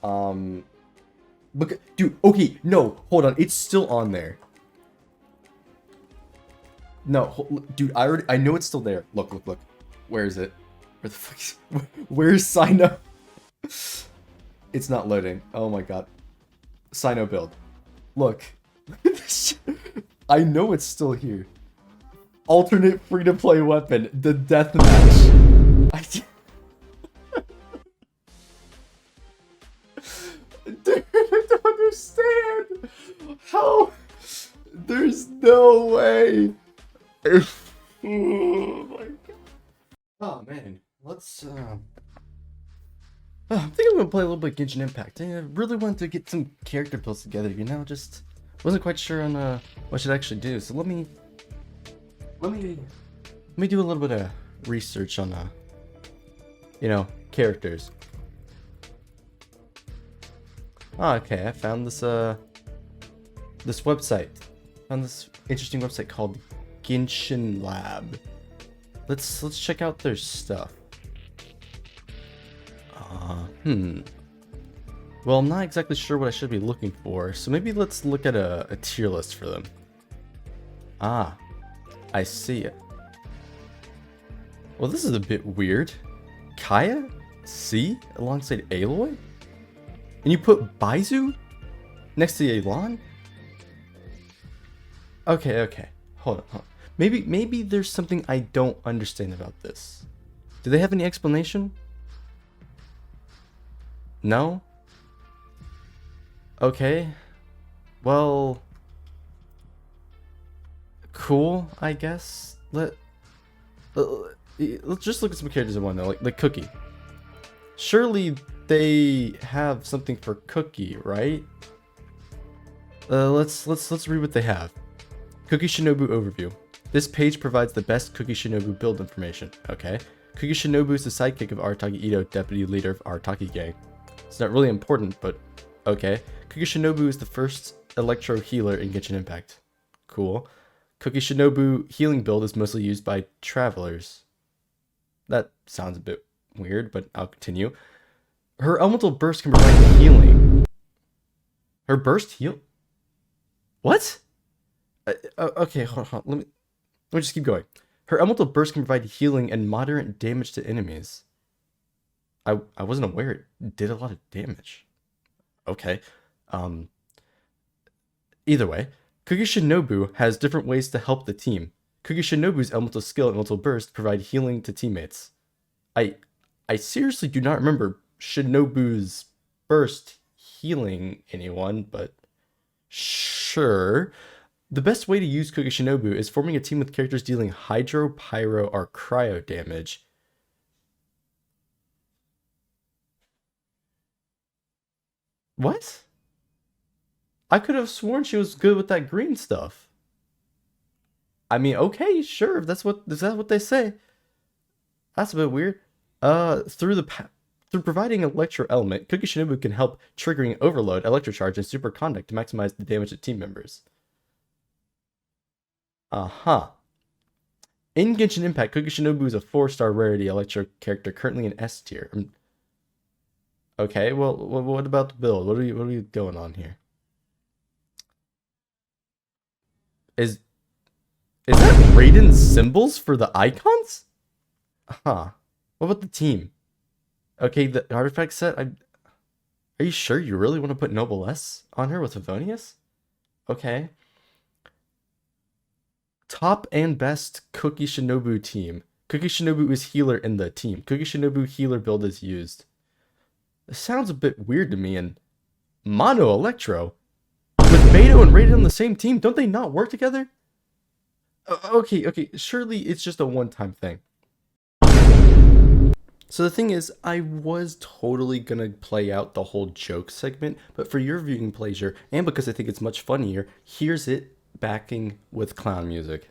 But dude, okay, no, hold on, it's still on there. No, dude, I know it's still there. Look. Where is it? Where the fuck is, where's Sino? It's not loading. Oh my god. Sino build. Look. I know it's still here. Alternate free-to-play weapon, the deathmatch. Dude, I don't understand. How? There's no way. Oh my god. Oh man, let's I think I'm gonna play a little bit of Genshin Impact. I really wanted to get some character builds together, you know, just wasn't quite sure on what I should actually do. So let me do a little bit of research on you know, characters. Oh, okay, I found this this website. Found this interesting website called Genshin Lab. Let's check out their stuff. Well, I'm not exactly sure what I should be looking for, so maybe let's look at a tier list for them. Ah, I see it. Well, this is a bit weird. Kaya? C? Alongside Aloy? And you put Baizu next to Elan? Okay. Hold on. Maybe there's something I don't understand about this. Do they have any explanation? No? Okay. Well, cool, I guess. Let's just look at some characters in one though, like Cookie. Surely they have something for Cookie, right? Let's read what they have. Cookie Shinobu overview. This page provides the best Cookie Shinobu build information. Okay. Cookie Shinobu is the sidekick of Arataki Ito, deputy leader of Arataki gang. It's not really important, but okay. Cookie Shinobu is the first electro healer in Genshin Impact. Cool. Cookie Shinobu healing build is mostly used by travelers. That sounds a bit weird, but I'll continue. Her elemental burst can provide healing. Her burst heal? What? Okay, hold on. Let me just keep going. Her elemental burst can provide healing and moderate damage to enemies. I wasn't aware it did a lot of damage. Okay. Either way, Cookie Shinobu has different ways to help the team. Cookie Shinobu's elemental skill and elemental burst provide healing to teammates. I seriously do not remember Shinobu's burst healing anyone, but sure. The best way to use Cookie Shinobu is forming a team with characters dealing hydro, pyro, or cryo damage. What? I could have sworn she was good with that green stuff. I mean, okay, sure. Is that what they say? That's a bit weird. Through providing electro element, Cookie Shinobu can help triggering overload, electrocharge, and superconduct to maximize the damage to team members. In Genshin Impact, Cookie Shinobu is a 4-star rarity electro character currently in S tier. Okay, well, what about the build? What are we going on here? Is that Raiden's symbols for the icons? What about the team? Okay, the artifact set. Are you sure you really want to put Noble S on her with Favonius? Okay. Top and best Cookie Shinobu team. Cookie Shinobu is healer in the team. Cookie Shinobu healer build is used. This sounds a bit weird to me. And Mono Electro with Beto and Raiden on the same team, don't they not work together? Okay, surely it's just a one-time thing. So the thing is, I was totally gonna play out the whole joke segment, but for your viewing pleasure, and because I think it's much funnier, here's it backing with clown music.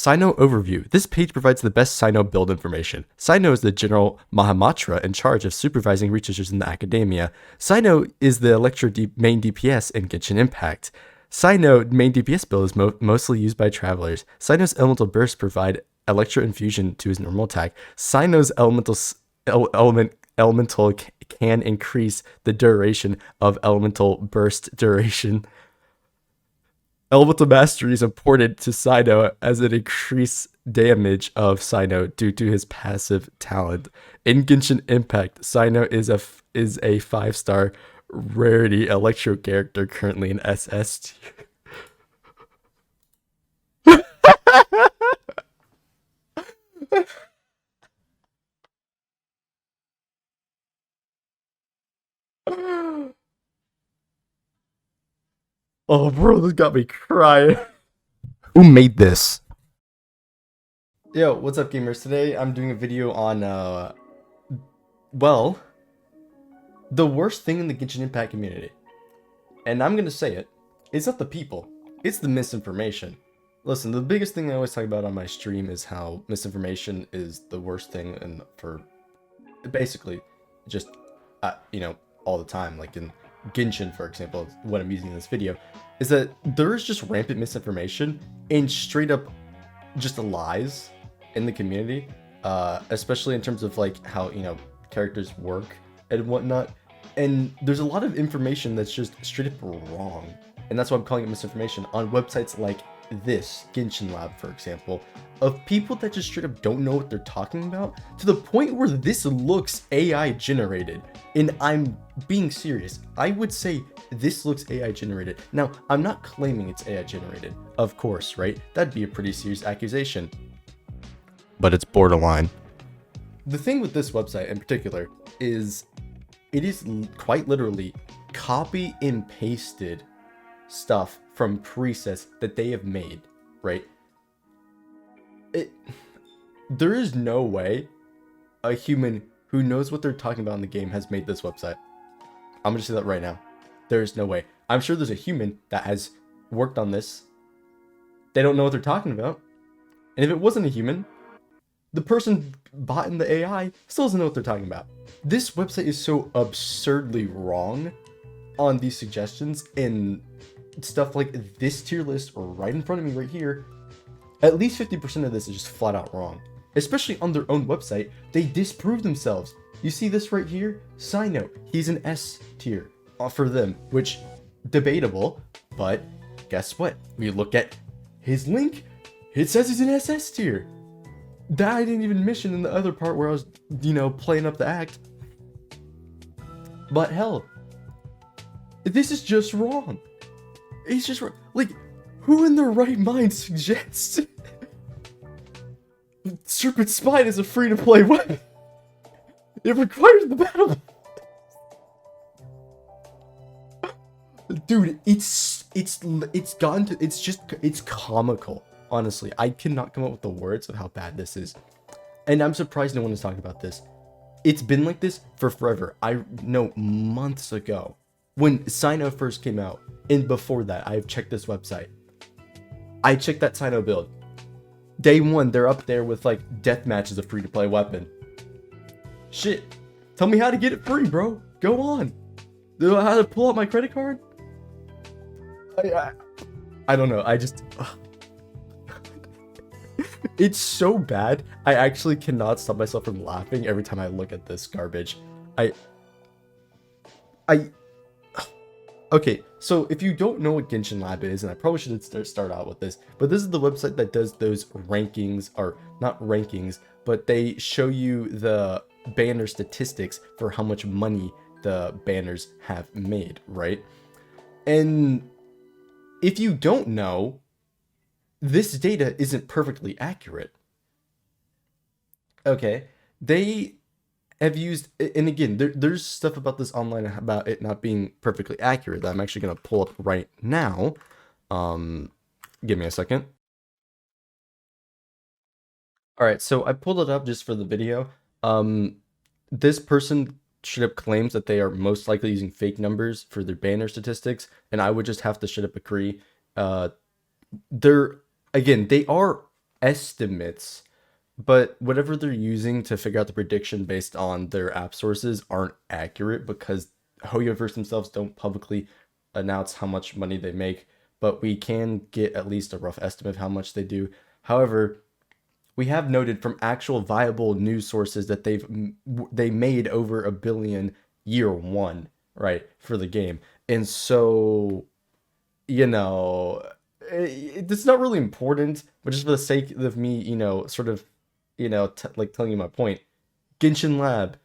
Sino overview. This page provides the best Sino build information. Sino is the general Mahamatra in charge of supervising researchers in the academia. Sino is the main DPS in Genshin Impact. Sino main DPS build is mostly used by travelers. Sino's elemental bursts provide electro infusion to his normal attack. Sino's elemental can increase the duration of elemental burst duration. Elemental Mastery is important to Sino as it increases damage of Sino due to his passive talent. In Genshin Impact, Sino is a 5-star rarity electro character currently in SS tier. Oh, bro, this got me crying. Who made this? Yo, what's up, gamers? Today I'm doing a video on, well, the worst thing in the Genshin Impact community. And I'm gonna say it. It's not the people. It's the misinformation. Listen, the biggest thing I always talk about on my stream is how misinformation is the worst thing, and for basically just, you know, all the time. Like in Genshin, for example, what I'm using in this video, is that there is just rampant misinformation and straight up just lies in the community, especially in terms of like how, you know, characters work and whatnot. And there's a lot of information that's just straight up wrong, and that's why I'm calling it misinformation on websites like this, Genshin Lab, for example, of people that just straight up don't know what they're talking about, to the point where this looks AI generated. And I'm being serious. I would say this looks AI generated. Now, I'm not claiming it's AI generated, of course, right? That'd be a pretty serious accusation. But it's borderline. The thing with this website in particular is it is quite literally copy and pasted stuff from presets that they have made, right? There is no way a human who knows what they're talking about in the game has made this website. I'm gonna say that right now. There's no way. I'm sure there's a human that has worked on this. They don't know what they're talking about. And if it wasn't a human, the person bought in the AI still doesn't know what they're talking about. This website is so absurdly wrong on these suggestions, and stuff like this tier list right in front of me right here. At least 50% of this is just flat out wrong. Especially on their own website, they disprove themselves. You see this right here? Sino, he's an S tier for them, which debatable, but guess what? We look at his link, it says he's an SS tier. That I didn't even mention in the other part where I was, you know, playing up the act. But hell, this is just wrong. It's just wrong. Like, who in their right mind suggests Serpent Spine is a free-to-play weapon? It requires the battle. Dude, it's gotten to, it's comical. Honestly, I cannot come up with the words of how bad this is. And I'm surprised no one is talking about this. It's been like this for forever. I know months ago when Sino first came out, and before that, I've checked this website. I checked that Sino build. Day one, they're up there with like deathmatch as a free-to-play weapon. Shit. Tell me how to get it free, bro. Go on. Do I have to pull out my credit card? I don't know. I just... It's so bad. I actually cannot stop myself from laughing every time I look at this garbage. Okay, so if you don't know what Genshin Lab is, and I probably should start out with this, but this is the website that does those rankings, or not rankings, but they show you the banner statistics for how much money the banners have made, right? And if you don't know, this data isn't perfectly accurate. Okay, they have used, and again, there's stuff about this online about it not being perfectly accurate that I'm actually going to pull up right now. Give me a second. All right, so I pulled it up just for the video. This person straight up claims that they are most likely using fake numbers for their banner statistics, and I would just have to straight up agree. Again, they are estimates, but whatever they're using to figure out the prediction based on their app sources aren't accurate because hoyoverse themselves don't publicly announce how much money they make, but we can get at least a rough estimate of how much they do. However, we have noted from actual viable news sources that they made over a billion year one, right, for the game. And so, you know, it's not really important, but just for the sake of me, sort of, like telling you my point, Genshin Lab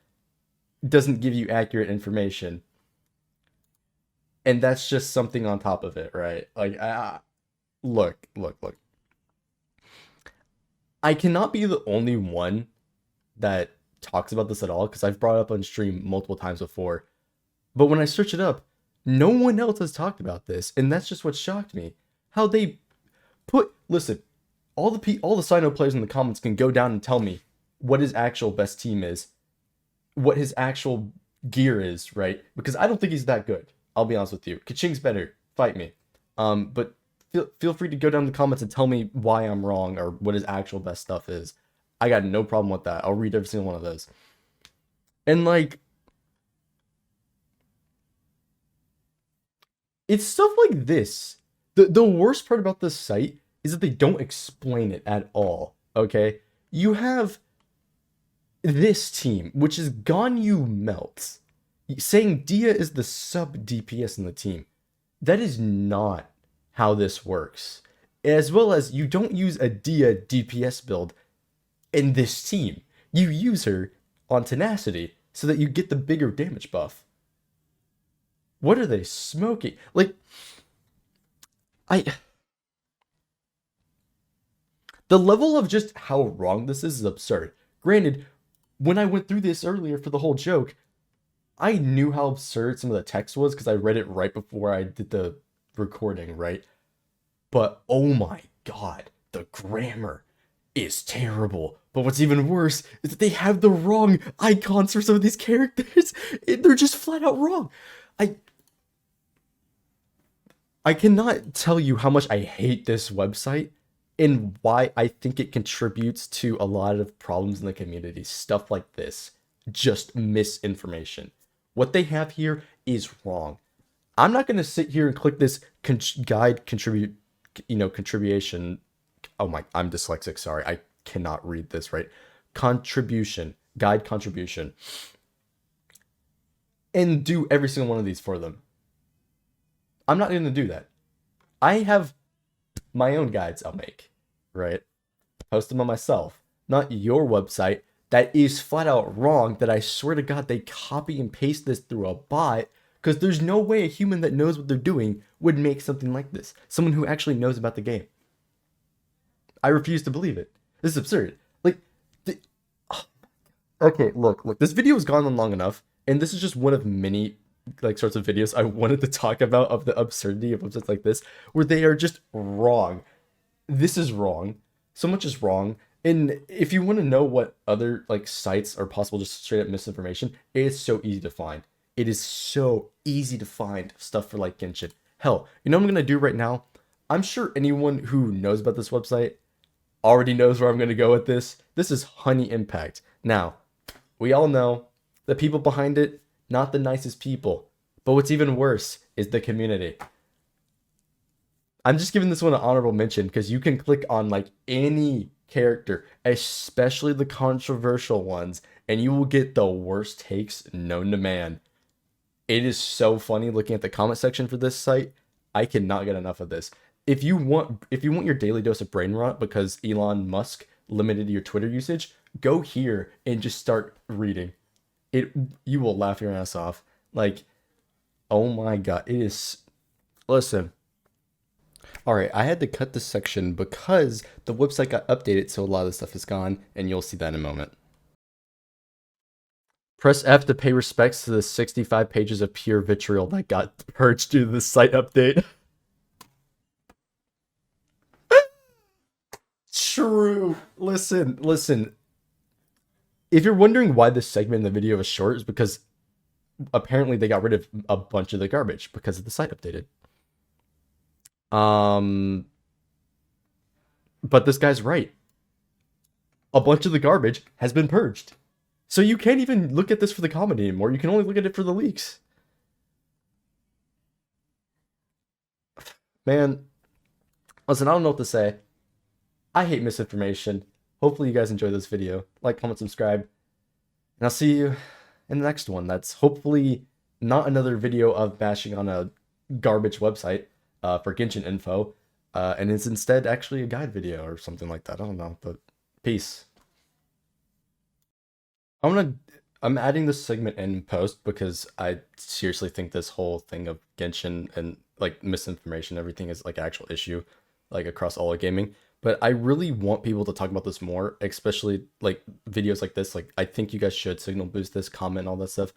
doesn't give you accurate information, and that's just something on top of it, right? Like, look. I cannot be the only one that talks about this at all because I've brought it up on stream multiple times before. But when I search it up, no one else has talked about this, and that's just what shocked me. How they listen, all the Sino players in the comments can go down and tell me what his actual best team is, what his actual gear is, right? Because I don't think he's that good. I'll be honest with you. Kaching's better. Fight me. But feel free to go down in the comments and tell me why I'm wrong or what his actual best stuff is. I got no problem with that. I'll read every single one of those. And like, it's stuff like this. The worst part about this site is that they don't explain it at all. Okay? You have this team, which is Ganyu Melts, saying Dia is the sub DPS in the team. That is not how this works. As well as you don't use a Dia DPS build in this team. You use her on Tenacity so that you get the bigger damage buff. What are they smoking? Like, the level of just how wrong this is absurd. Granted, when I went through this earlier for the whole joke, I knew how absurd some of the text was because I read it right before I did the recording, right? But oh my god, the grammar is terrible. But what's even worse is that they have the wrong icons for some of these characters. They're just flat out wrong. I cannot tell you how much I hate this website and why I think it contributes to a lot of problems in the community. Stuff like this. Just misinformation. What they have here is wrong. I'm not going to sit here and click this contribution. Oh my, I'm dyslexic. Sorry. I cannot read this right. Guide contribution. And do every single one of these for them. I'm not going to do that. I have my own guides I'll make, right? Post them on myself, not your website that is flat out wrong, that I swear to God they copy and paste this through a bot, because there's no way a human that knows what they're doing would make something like this. Someone who actually knows about the game. I refuse to believe it. This is absurd. Like, okay, look, this video has gone on long enough, and this is just one of many like sorts of videos I wanted to talk about of the absurdity of websites like this, where they are just wrong. This is wrong. So much is wrong. And if you want to know what other like sites are possible, just straight up misinformation, it is so easy to find. It is so easy to find stuff for like Genshin. Hell, you know what I'm gonna do right now? I'm sure anyone who knows about this website already knows where I'm gonna go with this. This is Honey Impact. Now, we all know the people behind it, not the nicest people. But what's even worse is the community. I'm just giving this one an honorable mention because you can click on like any character, especially the controversial ones, and you will get the worst takes known to man. It is so funny looking at the comment section for this site. I cannot get enough of this. If you want your daily dose of brain rot because Elon Musk limited your Twitter usage, go here and just start reading. You will laugh your ass off. Like, oh my god, it is. Listen. All right, I had to cut this section because the website got updated, so a lot of the stuff is gone, and you'll see that in a moment. Press F to pay respects to the 65 pages of pure vitriol that got purged due to the site update. True. Listen. If you're wondering why this segment in the video is short, is because apparently they got rid of a bunch of the garbage because of the site updated. But this guy's right. a bunch of the garbage has been purged. So you can't even look at this for the comment anymore. You can only look at it for the leaks. Man, listen, I don't know what to say. I hate misinformation. Hopefully you guys enjoyed this video. Like, comment, subscribe, and I'll see you in the next one. That's hopefully not another video of bashing on a garbage website for Genshin info, and it's instead actually a guide video or something like that. I don't know, but peace. I'm adding this segment in post because I seriously think this whole thing of Genshin and like misinformation, everything is like actual issue, like across all of gaming. But I really want people to talk about this more, especially like videos like this. Like I think you guys should signal boost this, comment, all that stuff,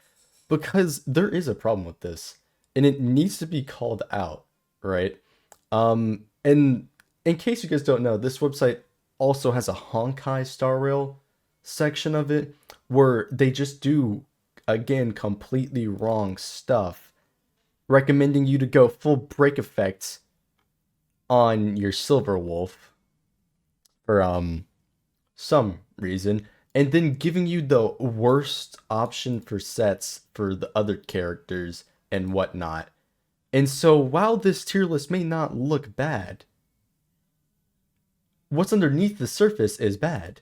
because there is a problem with this, and it needs to be called out, right? And in case you guys don't know, this website also has a Honkai Star Rail section of it where they just do, again, completely wrong stuff, recommending you to go full break effects on your Silver Wolf for some reason, and then giving you the worst option for sets for the other characters and whatnot. And so while this tier list may not look bad, what's underneath the surface is bad.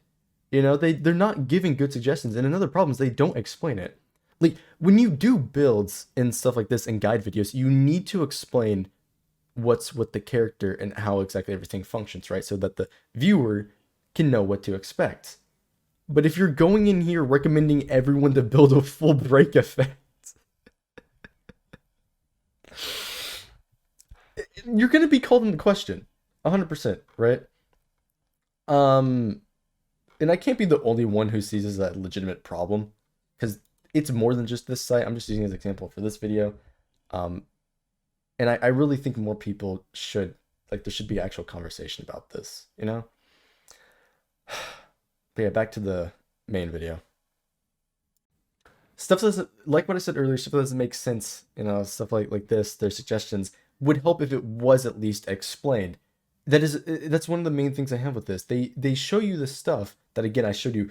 You know, they're not giving good suggestions, and another problem is they don't explain it. Like when you do builds and stuff like this in guide videos, you need to explain what's with the character and how exactly everything functions, right? So that the viewer can know what to expect. But if you're going in here recommending everyone to build a full break effect, you're gonna be called into question, 100%, right? Um, and I can't be the only one who sees this as a legitimate problem, because it's more than just this site. I'm just using as an example for this video. And I really think more people should, like, there should be actual conversation about this, you know? But yeah, back to the main video. Stuff that doesn't, like what I said earlier, stuff that doesn't make sense, you know, stuff like this, their suggestions would help if it was at least explained. That's one of the main things I have with this. They show you this stuff that, again, I showed you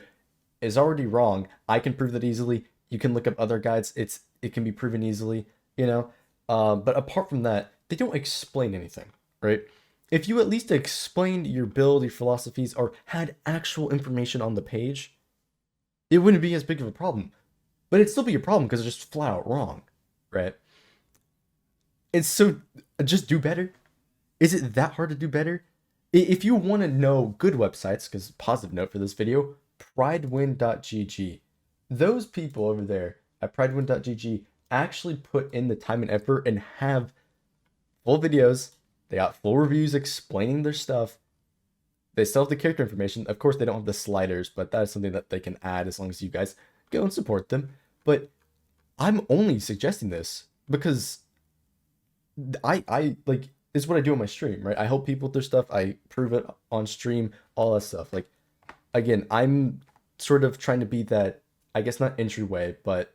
is already wrong. I can prove that easily. You can look up other guides. It can be proven easily, you know. But apart from that, they don't explain anything, right? If you at least explained your build, your philosophies, or had actual information on the page, it wouldn't be as big of a problem. But it'd still be a problem because it's just flat out wrong, right? It's so, just do better. Is it that hard to do better? If you want to know good websites, because positive note for this video, pridewin.gg. Those people over there at pridewin.gg actually put in the time and effort and have full videos. They got full reviews explaining their stuff. They still have the character information. Of course, they don't have the sliders, but that is something that they can add as long as you guys go and support them. But I'm only suggesting this because I like, this is what I do on my stream, right? I help people with their stuff. I prove it on stream, all that stuff. Like, again, I'm sort of trying to be that, I guess not entryway, but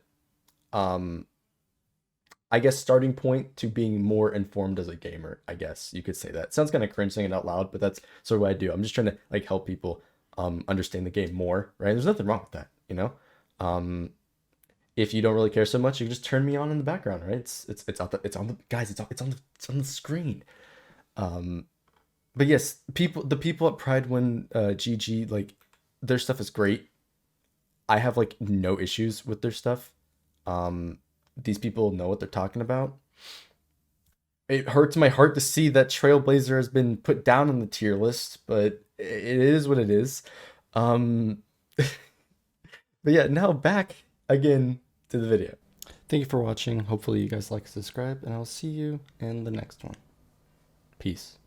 I guess starting point to being more informed as a gamer. I guess you could say that. Sounds kind of cringe saying it out loud, but that's sort of what I do. I'm just trying to like help people understand the game more, right? There's nothing wrong with that, you know. If you don't really care so much, you can just turn me on in the background, right? It's on the guys. It's on the screen. But yes, the people at Pridewin GG, like, their stuff is great. I have like no issues with their stuff. These people know what they're talking about. It hurts my heart to see that Trailblazer has been put down on the tier list, but it is what it is. But yeah, now back again to the video. Thank you for watching. Hopefully you guys like and subscribe, and I'll see you in the next one. Peace.